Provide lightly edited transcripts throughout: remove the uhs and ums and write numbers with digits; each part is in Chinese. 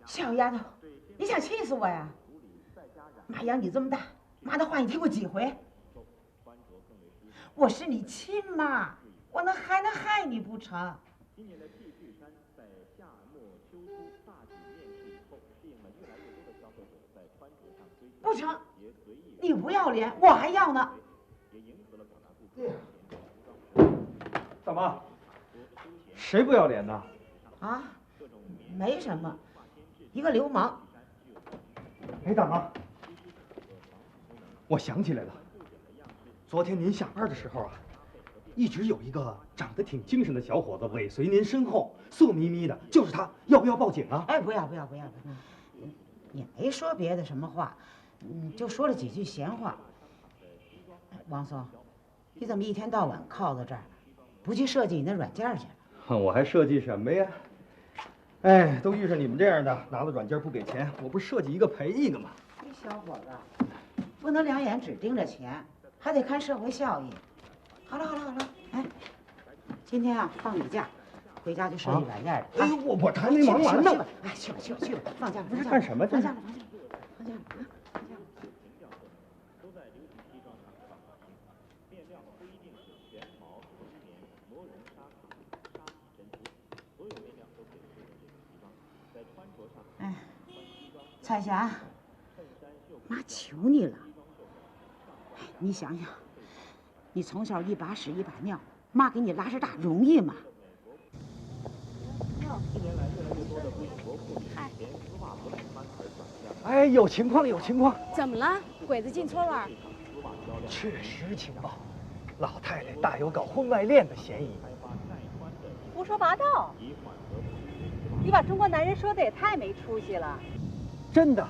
小丫头，你想气死我呀？妈养你这么大，妈的话你听过几回？我是你亲妈，我还能害你不成？不成，你不要脸，我还要呢。大妈，谁不要脸呢？啊，没什么，一个流氓。哎，大妈，我想起来了，昨天您下班的时候啊，一直有一个长得挺精神的小伙子尾随您身后，色眯眯的，就是他，要不要报警啊？哎，不要，也没说别的什么话，就说了几句闲话。王松，你怎么一天到晚靠在这儿，不去设计你那软件去？我还设计什么呀？哎，都遇上你们这样的，拿了软件不给钱，我不是设计一个赔一个吗？你小伙子，不能两眼只盯着钱，还得看社会效益。好了，哎，今天啊放你假，回家就设计软件去。哎，我还没忙完呢。哎，去吧，放假了。不是干什么？放假了。哎，彩霞，妈求你了，你想想，你从小一把屎一把尿，妈给你拉扯大容易吗？哎，有情况。怎么了？鬼子进村了？确实情报，老太太大有搞婚外恋的嫌疑。胡说八道！你把中国男人说的也太没出息了。真的，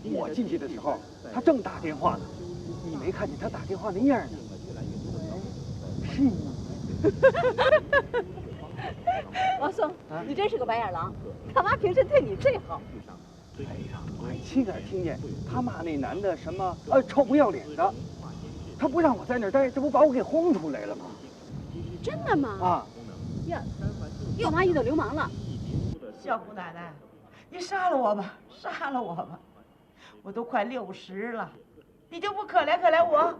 我进去的时候，他正打电话呢，你没看见他打电话那样呢？是你。王松，你真是个白眼狼，他妈平时对你最好。哎呀，我还亲耳听见他骂那男的什么臭不要脸的，他不让我在那儿待，这不把我给轰出来了吗？真的吗？啊！呀，大妈遇到流氓了。小姑奶奶，你杀了我吧，我都快60了，你就不可怜我？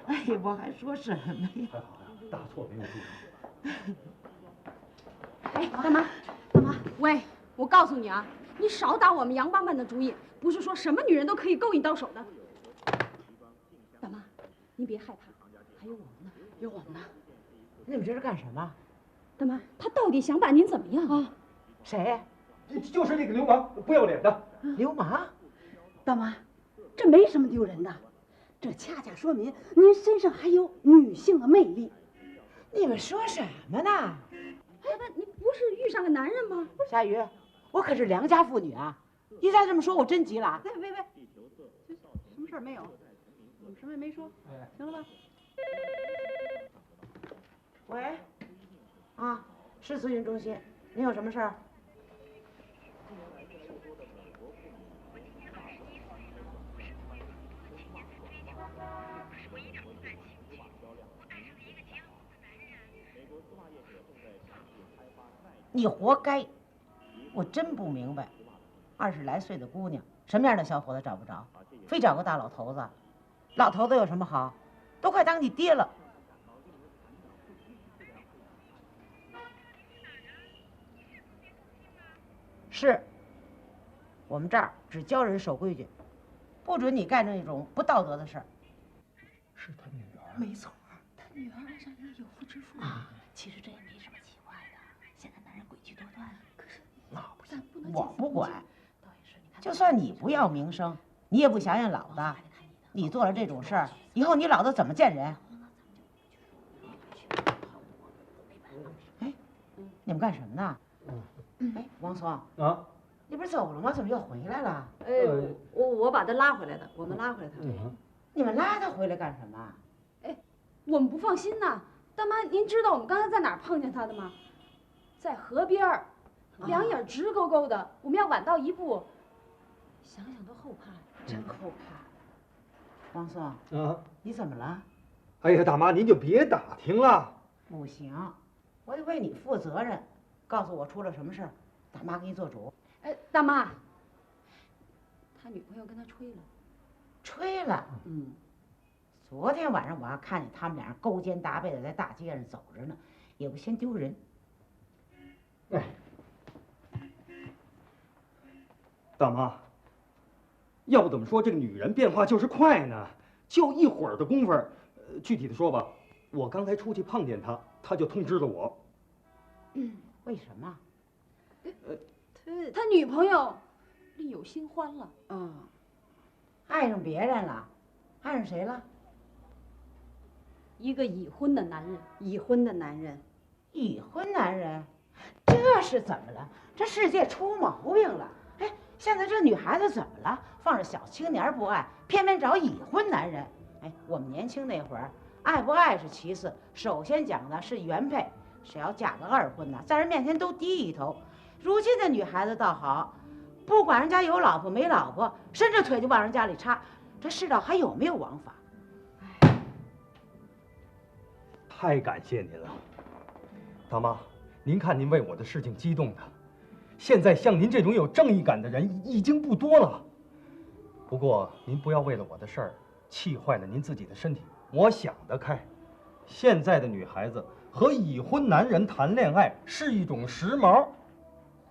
哎，我还说什么呀？还好呀，大错没有铸成。哎，大妈，喂，我告诉你啊，你少打我们杨帮办的主意，不是说什么女人都可以勾引到手的。大妈，您别害怕，还有我们呢。有我们呢，你们这是干什么？大妈，他到底想把您怎么样啊？谁？就是那个流氓，不要脸的。流氓？大妈，这没什么丢人的，这恰恰说明您身上还有女性的魅力。你们说什么呢？大妈，你不是遇上个男人吗？夏雨，我可是良家妇女啊！你再这么说，我真急了。喂，什么事儿没有？我们什么也没说，行了吧？喂，啊，市咨询中心，您有什么事儿？你活该！我真不明白，20来岁的姑娘，什么样的小伙子找不着，非找个大老头子。老头子有什么好？都快当你爹了。是，我们这儿只教人守规矩，不准你干那种不道德的事儿。是他女儿。没错，他女儿爱上一个有妇之夫啊。其实这也没什么奇怪的，现在男人诡计多端。可是那不行，我不管。就算你不要名声，你也不想想老子。你做了这种事儿，以后你老子怎么见人？哎，你们干什么呢？哎，王松啊，你不是走了吗？怎么又回来了？我把他拉回来的，我们拉回来他。你们拉他回来干什么？哎，我们不放心呐。大妈，您知道我们刚才在哪儿碰见他的吗？在河边儿，两眼直勾勾的。我们要晚到一步，想想都后怕，真后怕。王松啊，你怎么了？哎呀，大妈您就别打听了。不行，我得为你负责任。告诉我出了什么事儿，大妈给你做主。大妈，他女朋友跟他吹了。吹了。昨天晚上我还看见他们俩勾肩搭背的在大街上走着呢，也不嫌丢人。哎，大妈，要不怎么说这个女人变化就是快呢？就一会儿的功夫，具体的说吧，我刚才出去碰见她，她就通知了我。为什么？他女朋友另有新欢了。爱上别人了？爱上谁了？一个已婚的男人。已婚的男人，已婚男人，这是怎么了？这世界出毛病了！哎，现在这女孩子怎么了？放着小青年不爱，偏偏找已婚男人。哎，我们年轻那会儿，爱不爱是其次，首先讲的是原配。谁要嫁个二婚的，在人面前都低一头。如今的女孩子倒好，不管人家有老婆没老婆，伸着腿就往人家里插，这世道还有没有王法？太感谢您了，大妈，您看您为我的事情激动的，现在像您这种有正义感的人已经不多了。不过您不要为了我的事儿气坏了您自己的身体。我想得开，现在的女孩子和已婚男人谈恋爱是一种时髦。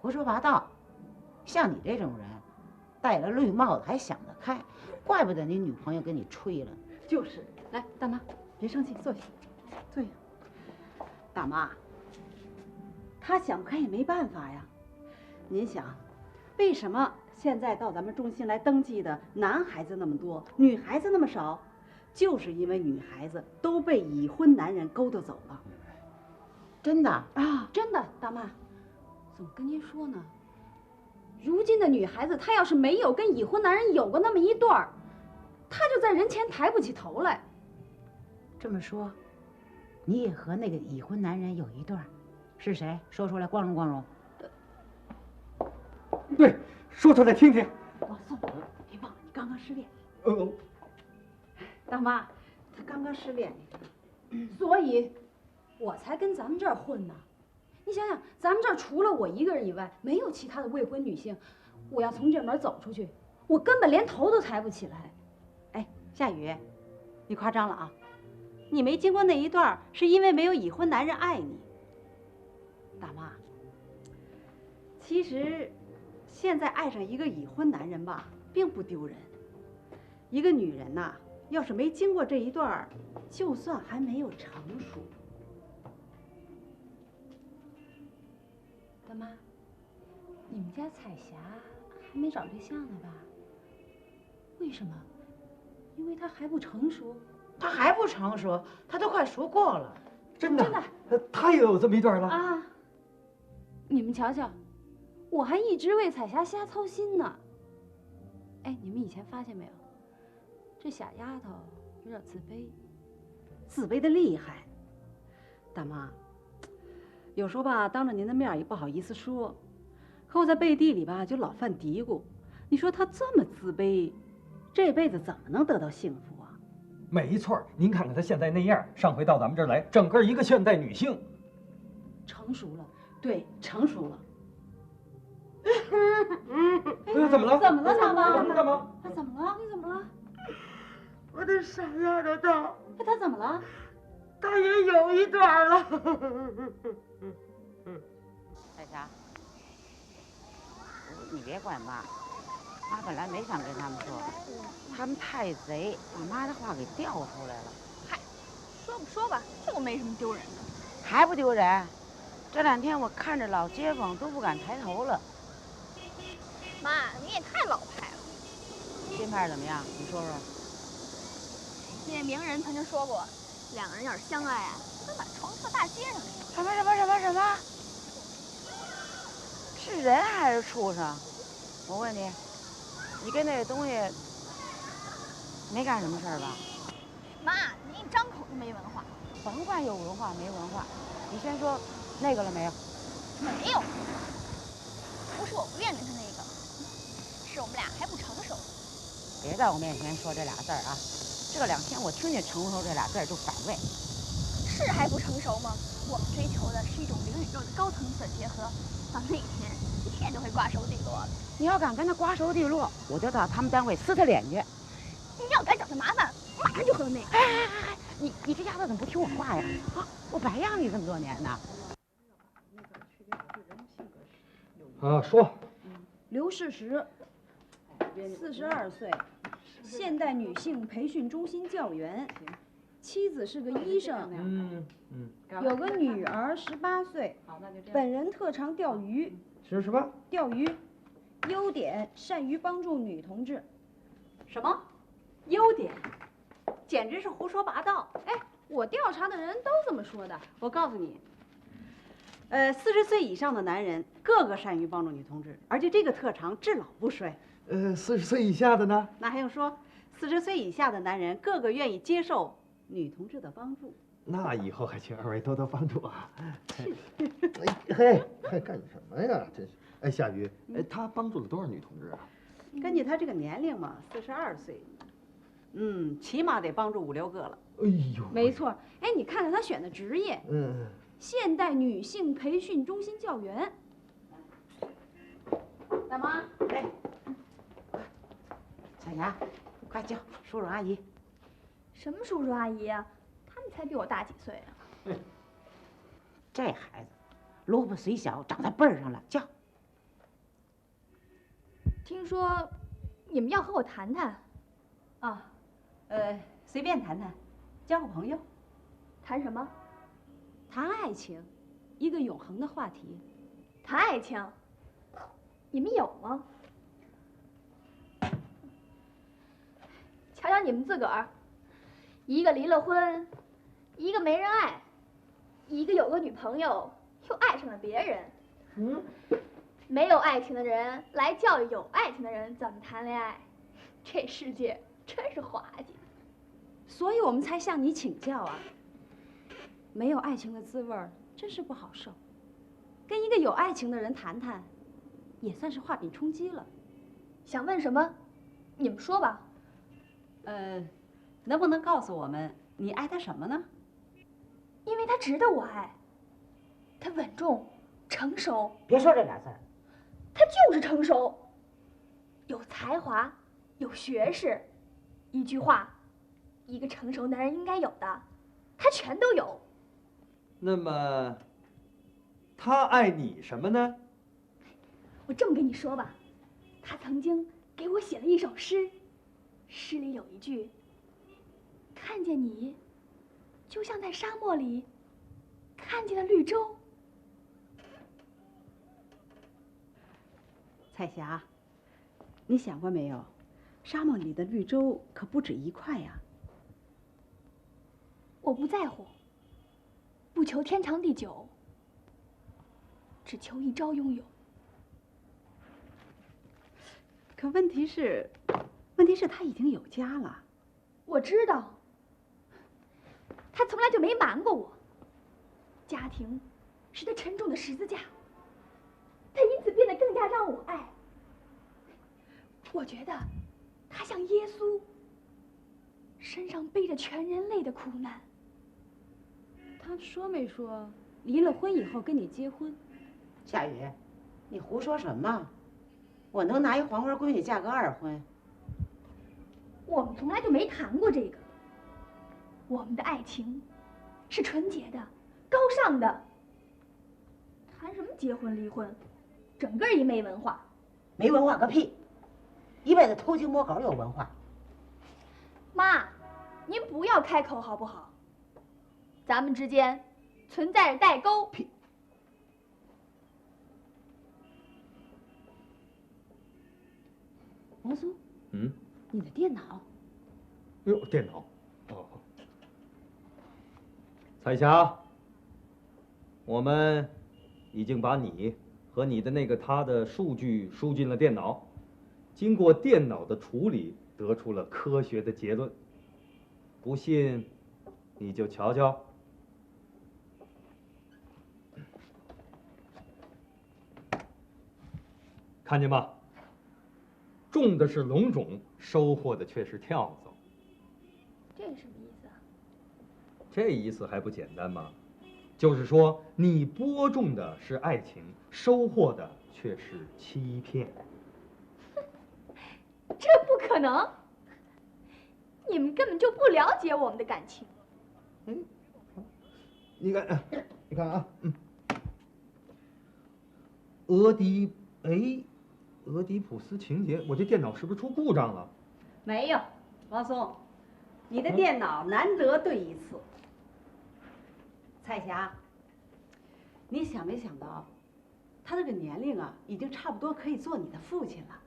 胡说八道！像你这种人，戴了绿帽子还想得开，怪不得你女朋友跟你吹了。就是。来，大妈，别生气，坐下，坐下。大妈，他想不开也没办法呀。您想，为什么现在到咱们中心来登记的男孩子那么多，女孩子那么少？就是因为女孩子都被已婚男人勾搭走了。真的啊，真的，大妈，怎么跟您说呢？如今的女孩子，她要是没有跟已婚男人有过那么一段儿，她就在人前抬不起头来。这么说，你也和那个已婚男人有一段，是谁？说出来光荣光荣。对，说出来听听。王宋，别忘了你刚刚失恋。大妈，他刚刚失恋，所以我才跟咱们这儿混呢。你想想，咱们这儿除了我一个人以外，没有其他的未婚女性。我要从这门走出去，我根本连头都抬不起来。哎，夏雨，你夸张了啊！你没经过那一段，是因为没有已婚男人爱你。大妈，其实现在爱上一个已婚男人吧，并不丢人。一个女人呐，要是没经过这一段，就算还没有成熟。大妈，你们家彩霞还没找对象呢吧？为什么？因为她还不成熟。她还不成熟，她都快熟过了。真的？她也有这么一段了啊！你们瞧瞧，我还一直为彩霞瞎操心呢。哎，你们以前发现没有？这小丫头有点自卑，自卑的厉害。大妈，有时候吧，当着您的面也不好意思说，可我在背地里吧就老犯嘀咕。你说她这么自卑，这辈子怎么能得到幸福啊？没错，您看看她现在那样，上回到咱们这儿来，整个一个现代女性，成熟了。对，成熟了。怎么了？怎么了，大妈？干嘛？他怎么了？你怎么了？我的傻丫头她，他怎么了？她也有一段了。彩霞，你别怪妈，妈本来没想跟他们说，他们太贼，把妈的话给调出来了。嗨，说不说吧，这没什么丢人的。还不丢人？这两天我看着老街坊都不敢抬头了。妈，你也太老派了。新派怎么样？你说说。那位名人曾经说过，两个人要是相爱啊，能把床跳大街上去。什么？是人还是畜生？我问你，你跟那个东西没干什么事儿吧？妈，你一张口就没文化。甭管有文化没文化，你先说那个了没有？没有。不是我不愿意跟他那个，是我们俩还不成熟。别在我面前说这俩字儿啊！这两天我听见成熟这俩字儿就反胃。是还不成熟吗？我们追求的是一种灵与肉的高层次的结合。到那天，天就会挂手底落了。你要敢跟他刮手底落，我就到他们单位撕他脸去。你要敢找他麻烦，马上就和他那个。哎，你这丫头怎么不听我话呀？啊，我白养你这么多年呢。啊，说。刘世石，42岁，现代女性培训中心教员，妻子是个医生，有个女儿18岁，本人特长钓鱼，是什么？钓鱼，优点善于帮助女同志。什么？优点？简直是胡说八道！哎，我调查的人都这么说的。我告诉你，40岁以上的男人个个善于帮助女同志，而且这个特长至老不衰。 40岁以下的呢？那还用说？40岁以下的男人个个愿意接受女同志的帮助。那以后还请二位多多帮助啊！嘿，还干什么呀？真是！哎，夏雨，他帮助了多少女同志啊？根据他这个年龄嘛，42岁，起码得帮助5、6个了。哎呦，没错。哎，你看看他选的职业，现代女性培训中心教员。大妈，哎，小霞，快叫叔叔阿姨。什么叔叔阿姨啊？他们才比我大几岁啊！这孩子，萝卜虽小，长在辈儿上了，叫。听说你们要和我谈谈啊，随便谈谈，交个朋友。谈什么？谈爱情，一个永恒的话题。谈爱情？你们有吗？瞧瞧你们自个儿，一个离了婚，一个没人爱，一个有个女朋友又爱上了别人。没有爱情的人来教育有爱情的人怎么谈恋爱，这世界真是滑稽。所以我们才向你请教啊。没有爱情的滋味儿真是不好受，跟一个有爱情的人谈谈，也算是画饼充饥了。想问什么？你们说吧。能不能告诉我们你爱他什么呢？因为他值得我爱，他稳重、成熟。别说这俩字儿。他就是成熟，有才华，有学识。一句话，一个成熟男人应该有的，他全都有。那么，他爱你什么呢？我这么跟你说吧，他曾经给我写了一首诗，诗里有一句：“看见你，就像在沙漠里看见了绿洲。”彩霞，你想过没有，沙漠里的绿洲可不止一块呀。我不在乎，不求天长地久，只求一朝拥有。可问题是他已经有家了。我知道，他从来就没瞒过我。家庭是他沉重的十字架，他因此变得更加让我爱。我觉得他像耶稣，身上背着全人类的苦难。他说没说离了婚以后跟你结婚？夏雨，你胡说什么？我能拿一黄花闺女嫁个二婚？我们从来就没谈过这个。我们的爱情是纯洁的、高尚的。谈什么结婚离婚，整个一没文化。没文化个屁！一辈子偷鸡摸狗有文化。妈，您不要开口好不好？咱们之间存在着代沟。屁！王苏，你的电脑。哟，电脑。哦。彩霞，我们已经把你和你的那个他的数据输进了电脑。经过电脑的处理，得出了科学的结论。不信，你就瞧瞧。看见吧？种的是龙种，收获的却是跳蚤。这是什么意思啊？这意思还不简单吗？就是说，你播种的是爱情，收获的却是欺骗。这不可能！你们根本就不了解我们的感情。你看，你看啊，俄狄浦斯情节，我这电脑是不是出故障了？没有，王松，你的电脑难得对一次。彩霞，你想没想到，他这个年龄啊，已经差不多可以做你的父亲了。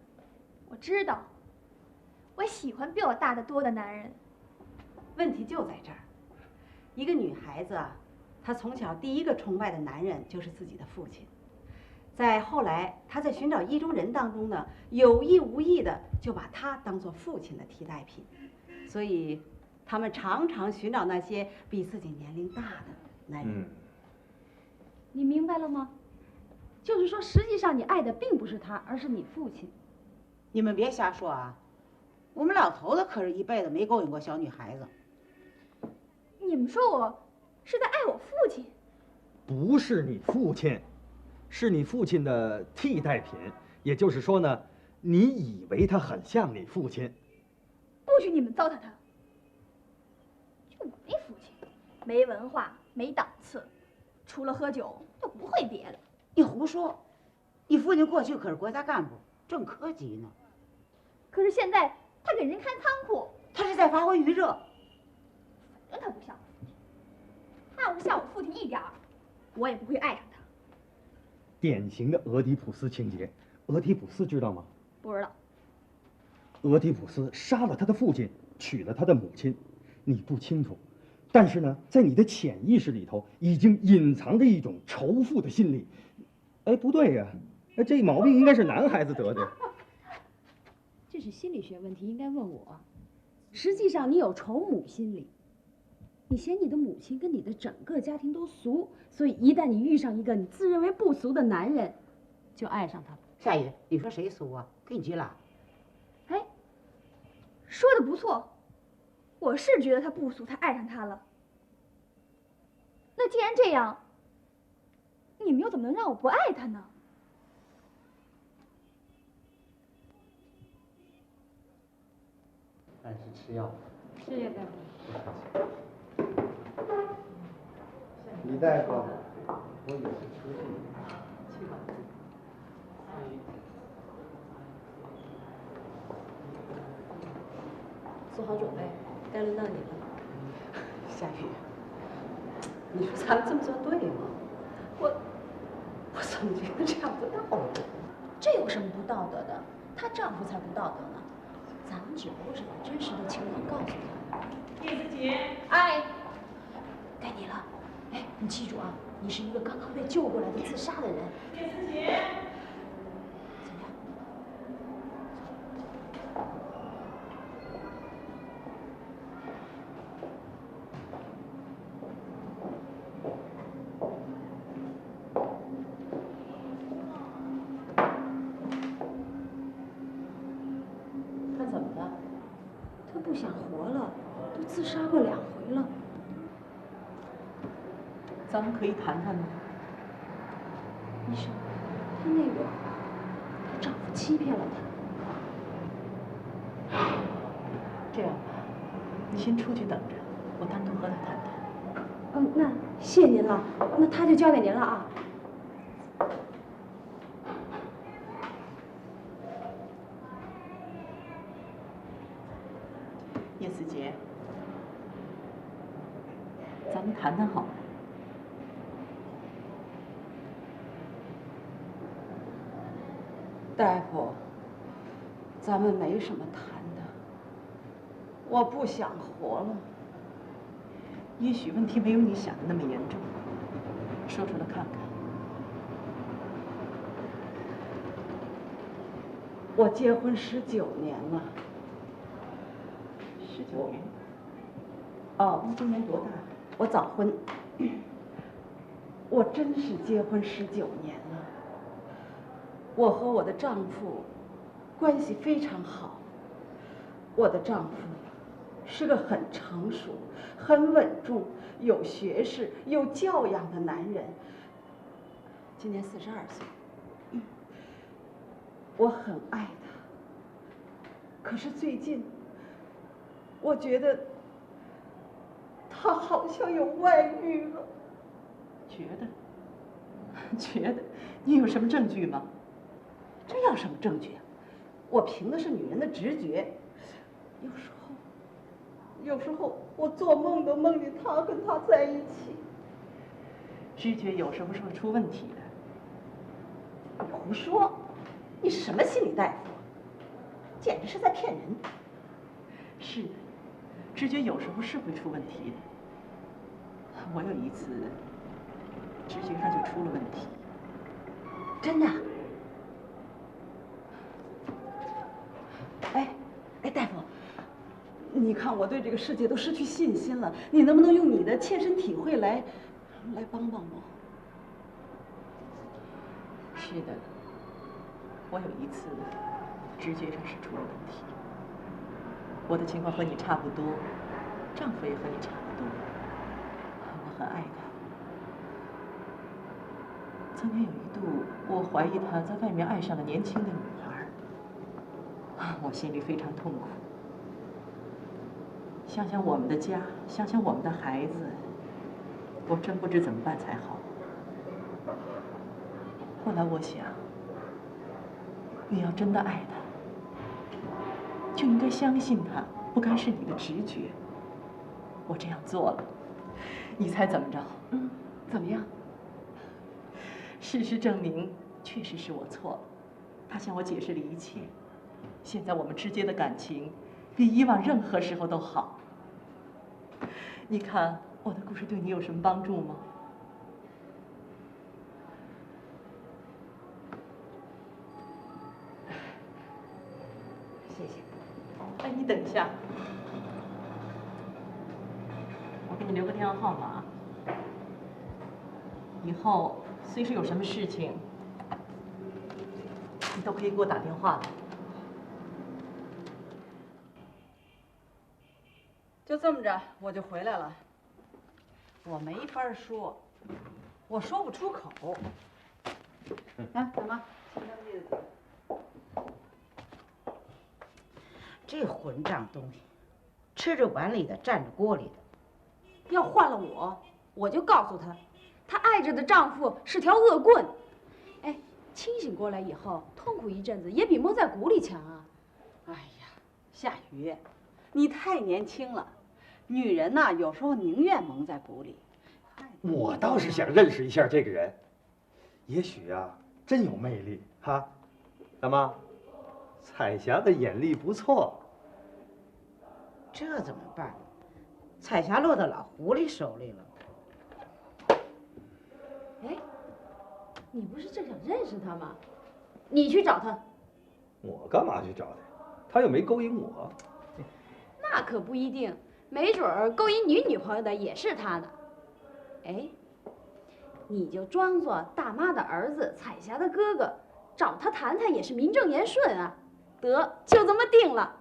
我知道，我喜欢比我大得多的男人。问题就在这儿，一个女孩子啊，她从小第一个崇拜的男人就是自己的父亲。再后来，她在寻找意中人当中呢，有意无意的就把他当做父亲的替代品，所以他们常常寻找那些比自己年龄大的男人。你明白了吗？就是说，实际上你爱的并不是他，而是你父亲。你们别瞎说啊！我们老头子可是一辈子没勾引过小女孩子。你们说我是在爱我父亲？不是你父亲，是你父亲的替代品。也就是说呢，你以为他很像你父亲。不许你们糟蹋他！就我那父亲，没文化，没档次，除了喝酒就不会别的。你胡说！你父亲过去可是国家干部，正科级呢。可是现在他给人看仓库，他是在发挥余热。反正他不像我父亲，他要是像我父亲一点儿，我也不会爱上他。典型的俄狄浦斯情节。俄狄浦斯知道吗？不知道。俄狄浦斯杀了他的父亲，娶了他的母亲，你不清楚，但是呢，在你的潜意识里头已经隐藏着一种仇富的心理。哎，不对呀，这毛病应该是男孩子得的。这是心理学问题，应该问我。实际上，你有仇母心理，你嫌你的母亲跟你的整个家庭都俗，所以一旦你遇上一个你自认为不俗的男人，就爱上他了。夏雨，你说谁俗啊？给你急了。哎，说的不错，我是觉得他不俗，才爱上他了。那既然这样，你们又怎么能让我不爱他呢？按时吃药。是叶大夫。李大夫，我有事出去。去吧。做好准备，该轮到你了。夏雨，你说咱们这么做对吗？我怎么觉得这样不道德？这有什么不道德的？她丈夫才不道德呢。咱们只不过是把真实的情况告诉她。叶子姐，哎，该你了。哎，你记住啊，你是一个刚刚被救过来的自杀的人。叶子姐。怎么样？他怎么了？他不想活了，都自杀过2回了。咱们可以谈谈吗？医生，她那个，她丈夫欺骗了她。这样吧，你先出去等着，我单独和他谈谈。嗯，那谢您了，那他就交给您了啊。叶思杰，咱们谈谈好吗？大夫，咱们没什么谈的，我不想活了。也许问题没有你想的那么严重，说出来看看。我结婚19年了。19年？哦，你今年多大？我早婚。我真是结婚19年了。我和我的丈夫关系非常好。我的丈夫是个很成熟、很稳重、有学识、有教养的男人。今年42岁。我很爱他。可是最近，我觉得他好像有外遇了。觉得？你有什么证据吗？这要什么证据啊？我凭的是女人的直觉。有时候我做梦都梦见他跟他在一起。直觉有时候是会出问题的。你胡说！你是什么心理大夫？简直是在骗人。是的，直觉有时候是会出问题的。我有一次，直觉上就出了问题。真的？哎，大夫，你看我对这个世界都失去信心了，你能不能用你的切身体会来帮帮我？是的，我有一次直觉上是出了问题。我的情况和你差不多，丈夫也和你差不多，我很爱他。曾经有一度，我怀疑他在外面爱上了年轻的女孩，我心里非常痛苦。想想我们的家，想想我们的孩子，我真不知怎么办才好。后来我想，你要真的爱他，就应该相信他，不该是你的直觉。我这样做了，你猜怎么着？怎么样？事实证明，确实是我错了。他向我解释了一切，现在我们之间的感情比以往任何时候都好。你看我的故事对你有什么帮助吗？谢谢。哎，你等一下，我给你留个电话号码，以后随时有什么事情，你都可以给我打电话的。就这么着，我就回来了。我没法说，我说不出口。啊，大妈，请他们叶子。这混账东西，吃着碗里的，蘸着锅里的。要换了我就告诉他，她爱着的丈夫是条恶棍。哎，清醒过来以后，痛苦一阵子也比蒙在鼓里强啊。哎呀，夏雨，你太年轻了。女人呐，有时候宁愿蒙在鼓里。我倒是想认识一下这个人，也许啊，真有魅力哈。大妈，彩霞的眼力不错。这怎么办？彩霞落到老狐狸手里了。哎，你不是正想认识他吗？你去找他。我干嘛去找他？他又没勾引我。那可不一定，没准儿勾引你女朋友的也是他呢。哎，你就装作大妈的儿子，彩霞的哥哥，找他谈谈也是名正言顺啊。得，就这么定了。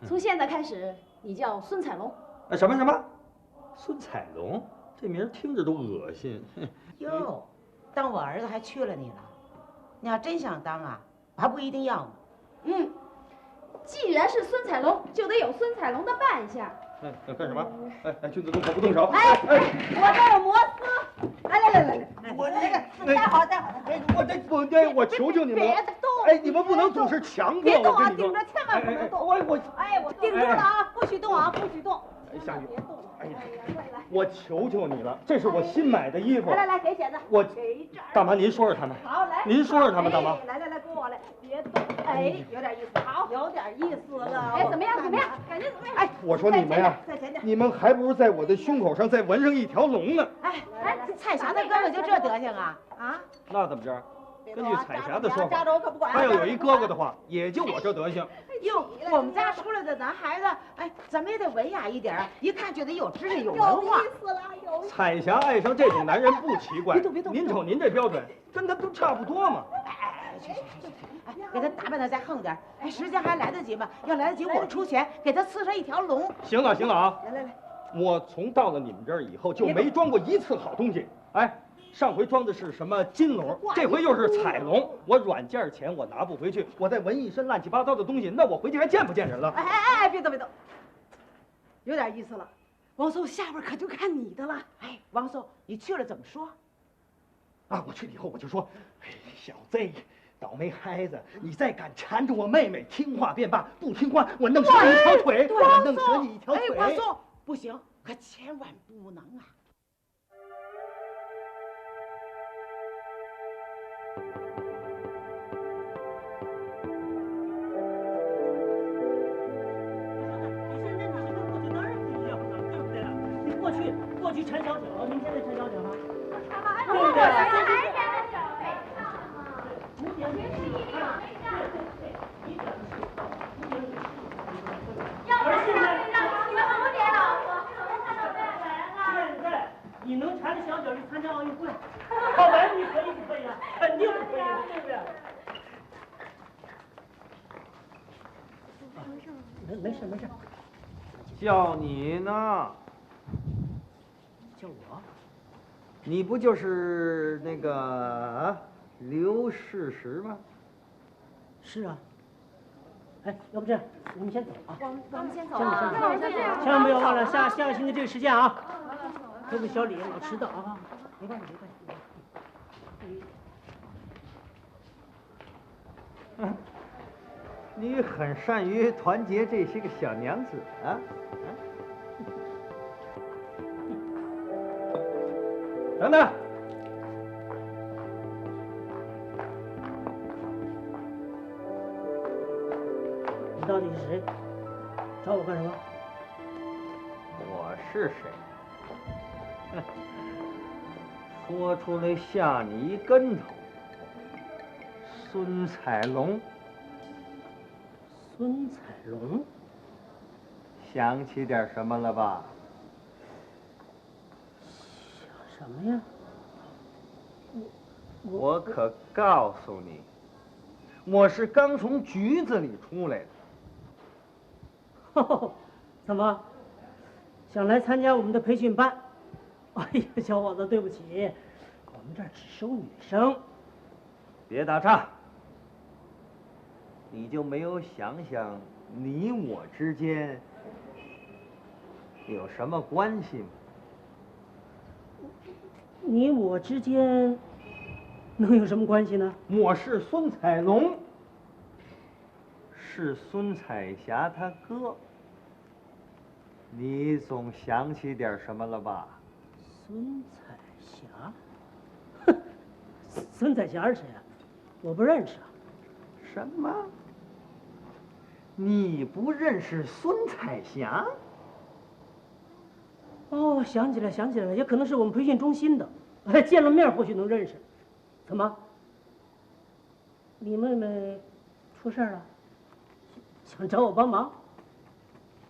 从现在开始，你叫孙彩龙。什么？孙彩龙？这名听着都恶心。哟，当我儿子还缺了你了？你要真想当啊，我还不一定要呢。既然是孙彩龙，就得有孙彩龙的扮相。要干什么？君子动口不动手。我这有摩斯。来，我待会儿。我求求你们了。别动！你们不能总是强迫别动啊！我跟你说。顶着，千万不能动。我顶住了啊！不许动啊！不许动！夏雨，别动！来，我求求你了，这是我新买的衣服。来，给剪子。给这儿。大妈，您说说他们。好，来。您说说他们，大妈。来，跟我来，别动。有点意思。好，有点意思了。怎么样？感觉怎么样？我说你们呀，你们还不如在我的胸口上再纹上一条龙呢。彩霞的哥哥就这德行啊？那怎么着？根据彩霞的说法，家着我可不管。他要有一哥哥的话，也就我这德行。哟，我们家出来的男孩子，怎么也得文雅一点啊，一看就得有知识、有文化。有意思了，彩霞爱上这种男人不奇怪。别动！您瞅您这标准，跟他都差不多嘛。去，给他打扮的再横点。时间还来得及吗？要来得及，我出钱给他刺上一条龙。行了啊！来，我从到了你们这儿以后就没装过一次好东西。上回装的是什么金龙，这回又是彩龙。我软件钱我拿不回去，我再纹一身乱七八糟的东西，那我回去还见不见人了？哎，别动别动，有点意思了。王松，下边可就看你的了。哎，王松，你去了怎么说？啊，我去了以后我就说，哎，小子，倒霉孩子，你再敢缠着我妹妹，听话便罢，不听话我弄折你一条腿，我弄折你一条腿。哎，王松，不行，可千万不能啊！过去缠小脚，您现在缠小脚了，对不对？现在你能缠着小脚去参加奥运会，考完你可以不可以啊？肯定不可以的，对不对？没事。叫你呢？叫我？你不就是那个刘世石吗？是啊。哎，要不这样，你们先走啊。我们先走啊。那我们就这样。千万不要忘了下个星期这个时间啊。这个小李老迟到啊，没关系。你很善于团结这些个小娘子啊。等等，你到底是谁？找我干什么？我是谁？说出来吓你一跟头。孙彩龙。孙彩龙？想起点什么了吧？什么呀？我可告诉你，我是刚从局子里出来的。怎么？想来参加我们的培训班？哎呀，小伙子，对不起，我们这儿只收女生。别打岔。你就没有想想你我之间有什么关系吗？你我之间能有什么关系呢？我是孙彩龙，是孙彩霞他哥。你总想起点什么了吧？孙彩霞？哼，孙彩霞是谁啊？我不认识啊。什么？你不认识孙彩霞？哦，想起来了，也可能是我们培训中心的，见了面或许能认识。怎么？你妹妹出事了？想找我帮忙？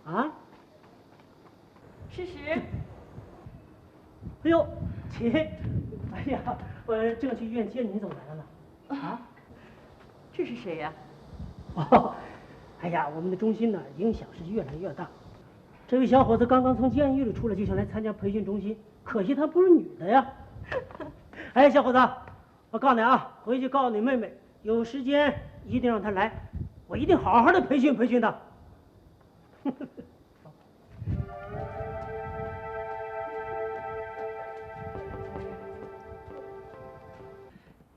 啊？事实。哎呦，亲，哎呀，我正去医院接你，你怎么来了呢？啊？这是谁呀？哦，哎呀，我们的中心呢，影响是越来越大。这位小伙子刚刚从监狱里出来，就想来参加培训中心，可惜他不是女的呀。哎，小伙子，我告诉你啊，回去告诉你妹妹，有时间一定让她来，我一定好好的培训她。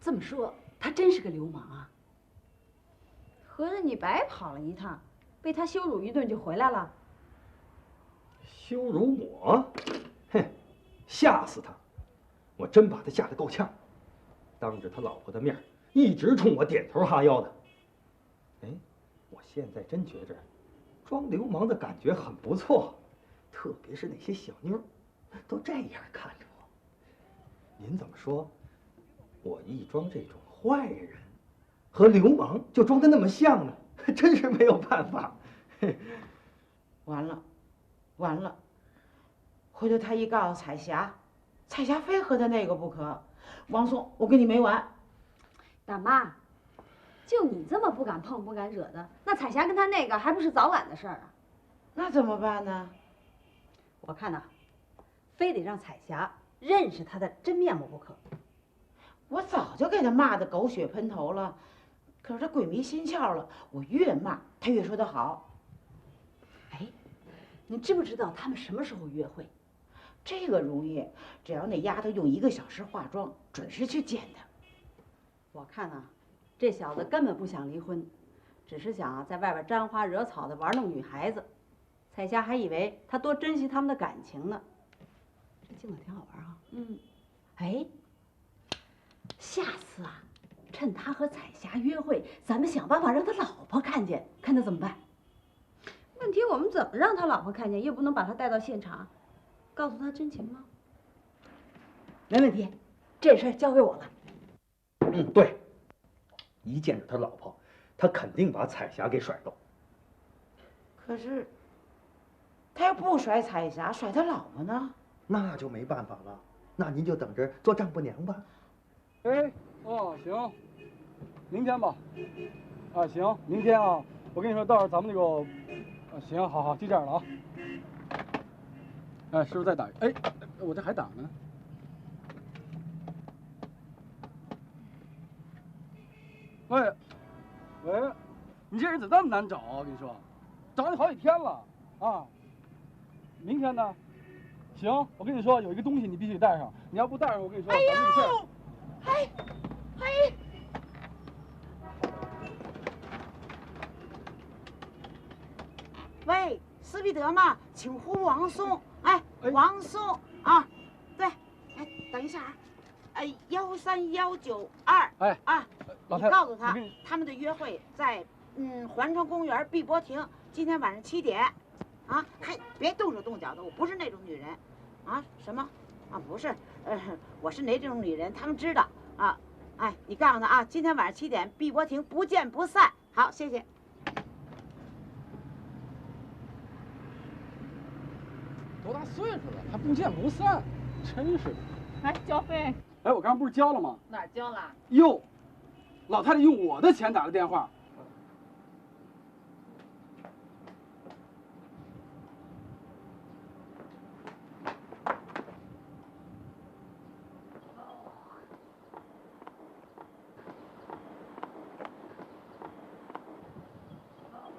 这么说，他真是个流氓啊！合着你白跑了一趟，被他羞辱一顿就回来了？羞辱我？哼，吓死他！我真把他吓得够呛，当着他老婆的面一直冲我点头哈腰的。哎，我现在真觉着装流氓的感觉很不错，特别是那些小妞都这样看着我。您怎么说？我一装这种坏人和流氓就装得那么像呢？真是没有办法。完了，回头他一告诉彩霞，彩霞非和他那个不可。王松，我跟你没完。大妈，就你这么不敢碰不敢惹的，那彩霞跟他那个还不是早晚的事儿啊？那怎么办呢？我看呐，非得让彩霞认识他的真面目不可。我早就给她骂得狗血喷头了，可是她鬼迷心窍了，我越骂她越说得好。哎，你知不知道他们什么时候约会？这个容易，只要那丫头用1个小时化妆，准是去见他。我看啊，这小子根本不想离婚，只是想啊在外边沾花惹草的玩弄女孩子。彩霞还以为他多珍惜他们的感情呢。这镜子挺好玩啊。哎，下次啊，趁他和彩霞约会，咱们想办法让他老婆看见，看他怎么办？问题我们怎么让他老婆看见，又不能把他带到现场，告诉他真情吗？没问题，这事儿交给我了。对，一见着他老婆，他肯定把彩霞给甩了。可是，他要不甩彩霞，甩他老婆呢？那就没办法了，那您就等着做丈母娘吧。哎，哦，行，明天吧。啊，行，明天啊，我跟你说，到时候咱们那个，行，好好，就这样了啊。哎，师傅再打一个，哎，我这还打呢。喂，喂，你这人怎么那么难找啊？我跟你说，找你好几天了啊。明天呢？行，我跟你说，有一个东西你必须带上，你要不带上，我跟你说，咱们这个事儿。喂，斯皮德嘛，请呼王松。哎，王松啊，对，哎，等一下啊，哎，13192。哎啊，老太太，你告诉他，他们的约会在环城公园碧波亭，今天晚上7点。啊，还别动手动脚的，我不是那种女人。啊，什么？啊，不是，我是哪种女人，他们知道啊。哎，你告诉他啊，今天晚上7点，碧波亭不见不散。好，谢谢。多大岁数了，还不见不散，真是的。哎，交费。哎，我刚不是交了吗？哪儿交了？哟，老太太用我的钱打的电话。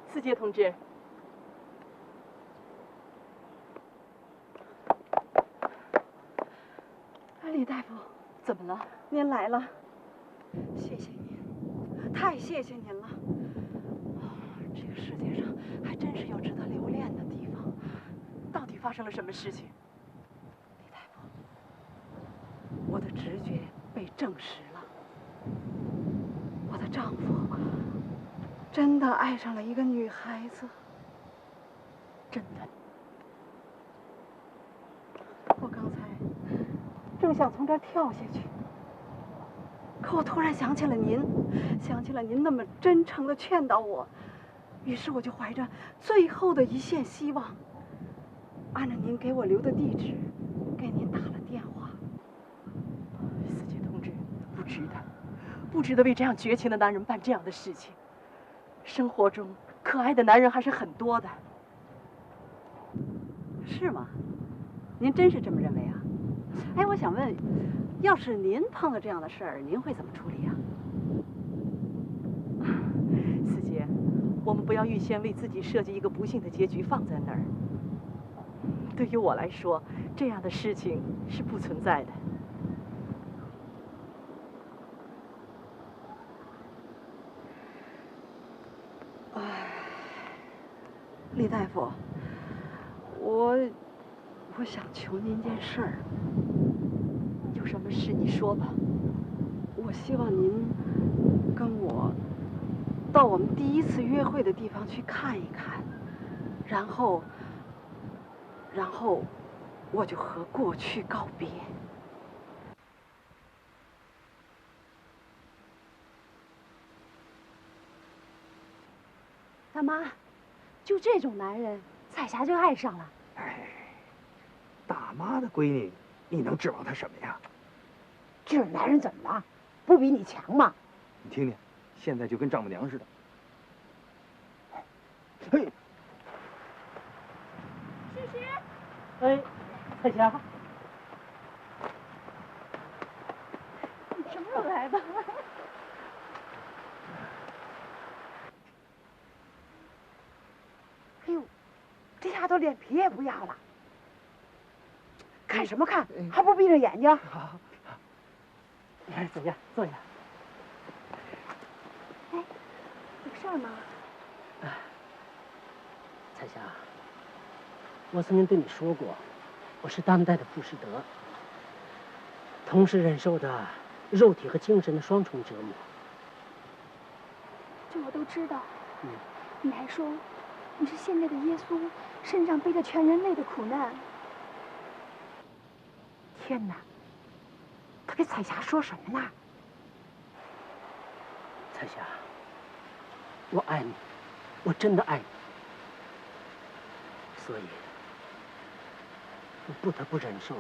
四杰同志，李大夫，怎么了？您来了，谢谢您，太谢谢您了。这个世界上还真是有值得留恋的地方。到底发生了什么事情？李大夫，我的直觉被证实了，我的丈夫真的爱上了一个女孩子，真的。我刚才正想从这儿跳下去，可我突然想起了您，想起了您那么真诚的劝导我，于是我就怀着最后的一线希望，按照您给我留的地址，给您打了电话。司机同志，不值得，不值得为这样绝情的男人办这样的事情。生活中可爱的男人还是很多的。是吗？您真是这么认为啊？哎，我想问，要是您碰到这样的事儿，您会怎么处理啊？四姐，我们不要预先为自己设计一个不幸的结局放在那儿。对于我来说，这样的事情是不存在的。李大夫，我想求您件事儿。有什么事你说吧。我希望您跟我到我们第一次约会的地方去看一看，然后我就和过去告别。大妈，就这种男人，彩霞就爱上了。哎，大妈的闺女，你能指望她什么呀？这种男人怎么了？不比你强吗？你听听，现在就跟丈母娘似的。嘿，诗诗，哎，彩霞，你什么又来吧。哎呦，这丫头脸皮也不要了。看什么看？还不闭着眼睛？好，来，坐下，坐下。哎，有事儿吗？彩霞，我曾经对你说过，我是当代的浮士德，同时忍受着肉体和精神的双重折磨。这我都知道。嗯。你还说，你是现在的耶稣，身上背着全人类的苦难。天哪！他跟彩霞说什么呢？彩霞，我爱你，我真的爱你，所以我不得不忍受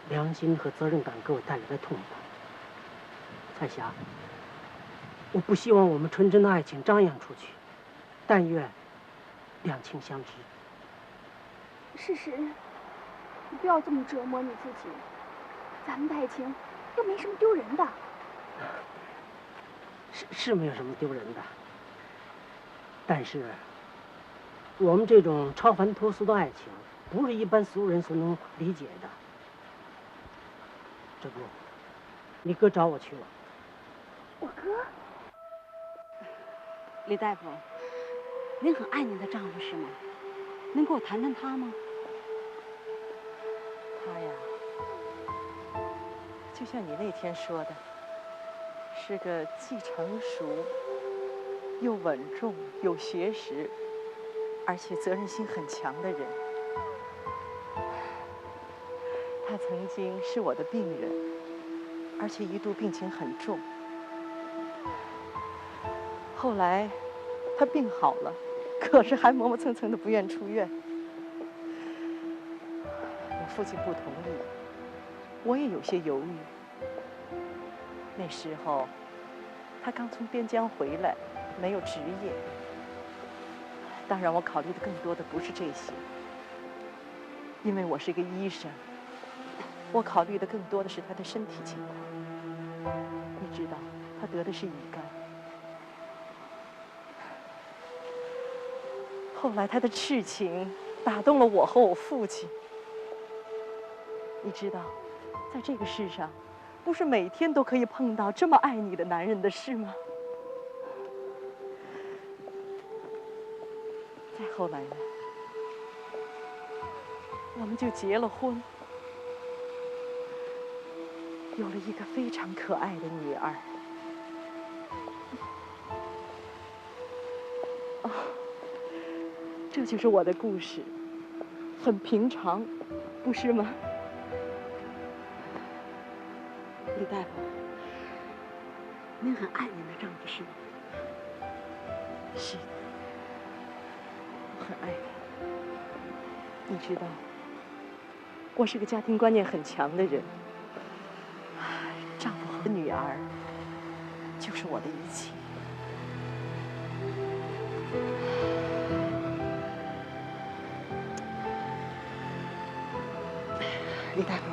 良心和责任感给我带来的痛苦。彩霞，我不希望我们纯真的爱情张扬出去，但愿两情相知。事实，你不要这么折磨你自己。咱们的爱情又没什么丢人的。是没有什么丢人的，但是我们这种超凡脱俗的爱情，不是一般俗人所能理解的。这不，你哥找我去了。我哥？李大夫，您很爱您的丈夫是吗？能跟我谈谈他吗？他呀，就像你那天说的，是个既成熟又稳重、有学识，而且责任心很强的人。他曾经是我的病人，而且一度病情很重。后来他病好了，可是还磨磨蹭蹭的不愿出院。我父亲不同意，我也有些犹豫。那时候他刚从边疆回来，没有职业。当然，我考虑的更多的不是这些，因为我是个医生，我考虑的更多的是他的身体情况。你知道，他得的是乙肝。后来他的痴情打动了我和我父亲。你知道，在这个世上，不是每天都可以碰到这么爱你的男人的事吗？再后来呢，我们就结了婚，有了一个非常可爱的女儿。哦，这就是我的故事，很平常，不是吗？李大夫，您很爱您的丈夫是吗？是的，我很爱他。你知道，我是个家庭观念很强的人，丈夫和女儿就是我的一切。李大夫，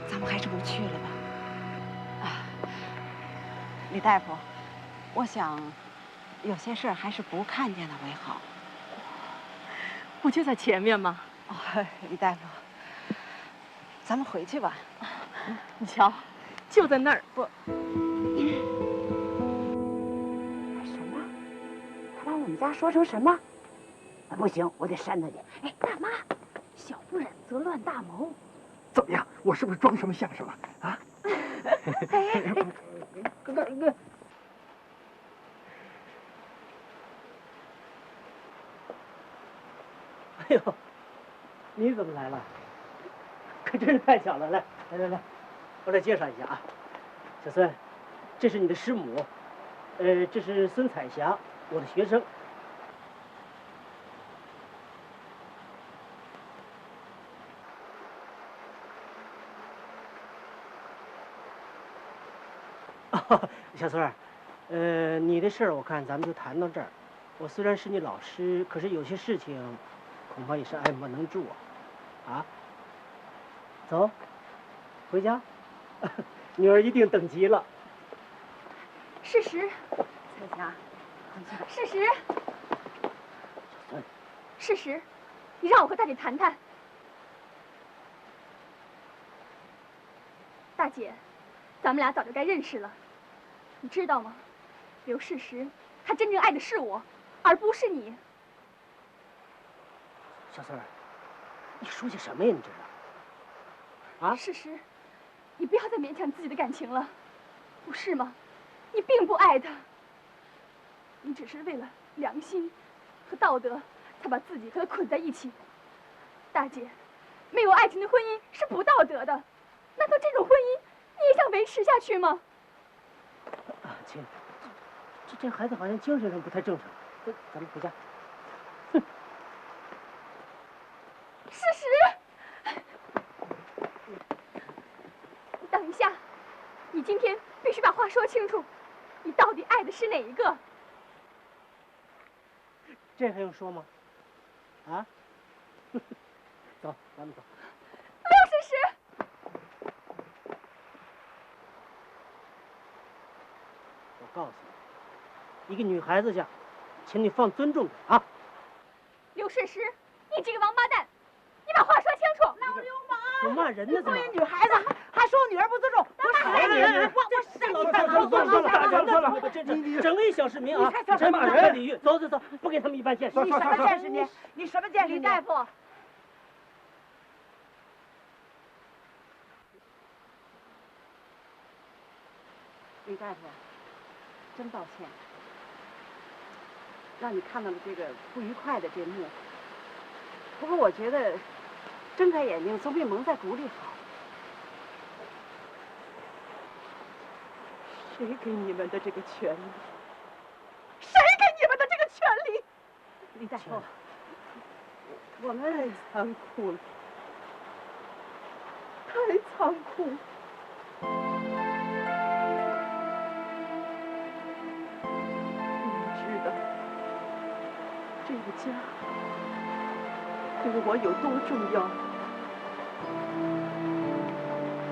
咱们还是不去了吧。李大夫，我想有些事儿还是不看见的为好。不就在前面吗？哦，李大夫，咱们回去吧。你瞧，就在那儿。不，什么？他把我们家说成什么？不行，我得扇他去。哎，大妈，小不忍则乱大谋。怎么样？我是不是装什么像什么啊？哥，哎呦，你怎么来了？可真是太巧了！来，我来介绍一下啊，小孙，这是你的师母，这是孙彩霞，我的学生。小孙儿，你的事儿我看咱们就谈到这儿。我虽然是你老师，可是有些事情恐怕也是爱莫能助啊。啊，走，回家。女儿一定等急了。事实，彩霞，事实，事实，你让我和大姐谈谈。大姐，咱们俩早就该认识了，你知道吗？刘世石，他真正爱的是我，而不是你。小三儿，你说些什么呀？你这是？啊？事实，你不要再勉强自己的感情了，不是吗？你并不爱他，你只是为了良心和道德，才把自己和他捆在一起。大姐，没有爱情的婚姻是不道德的，难道这种婚姻你也想维持下去吗？啊，亲，这孩子好像精神上不太正常，咱们回家。事实，你等一下，你今天必须把话说清楚，你到底爱的是哪一个？这还用说吗？啊？走，咱们走。刘世石，我告诉你，一个女孩子家，请你放尊重点啊！刘世石，你这个王八蛋，你把话说清楚！老流氓！我骂人呢，作为女孩子还说我女儿不尊重，我杀你！这整个一小市民啊，真骂人！李玉，走，不给他们一般见识。你什么见识你？你什么见识？李大夫，李大夫，真抱歉，让你看到了这个不愉快的这幕。不过我觉得，睁开眼睛总比蒙在鼓里好。谁给你们的这个权利？谁给你们的这个权利？李大夫，我们太残酷了，太残酷了。你知道这个家对我有多重要？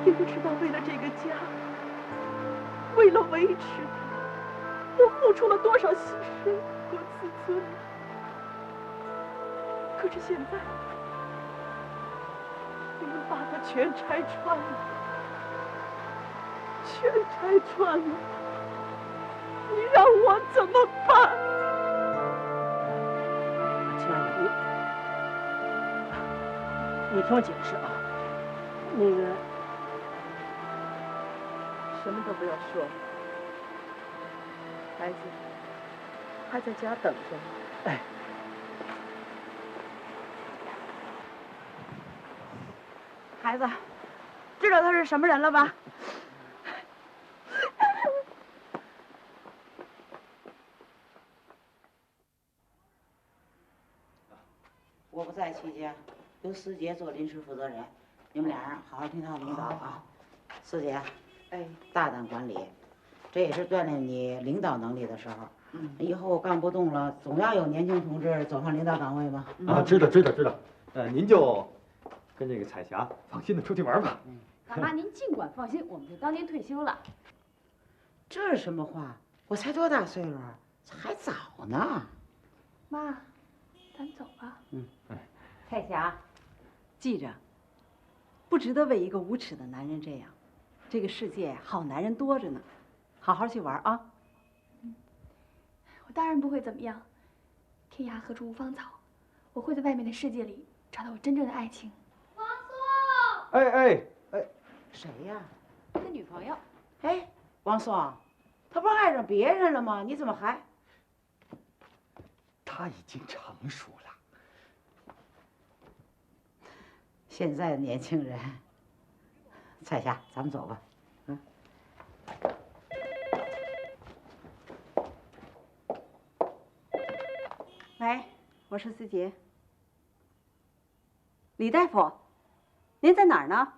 你不知道为了这个家，为了维持它，我付出了多少牺牲和自尊。可是现在，你们把它全拆穿了，全拆穿了，你让我怎么办？亲爱的，你听我解释啊，那个什么都不要说了，孩子还在家等着呢。哎。孩子，知道他是什么人了吧？我不在期间，由师姐做临时负责人，你们俩人好好听他的领导啊。师姐，哎，大胆管理，这也是锻炼你领导能力的时候。以后干不动了，总要有年轻同志走上领导岗位嘛。啊，知道。您就跟这个彩霞放心的出去玩吧。大妈，您尽管放心，我们就当您退休了。这是什么话？我才多大岁数啊，还早呢。妈，咱走吧。彩霞，记着，不值得为一个无耻的男人这样。这个世界好男人多着呢，好好去玩啊。我当然不会怎么样。天涯何处无芳草，我会在外面的世界里找到我真正的爱情。王松，哎，谁呀？他女朋友。哎，王松，他不是爱上别人了吗？你怎么还？他已经成熟了。现在的年轻人，彩霞，咱们走吧。喂，我是思杰。李大夫，您在哪儿呢？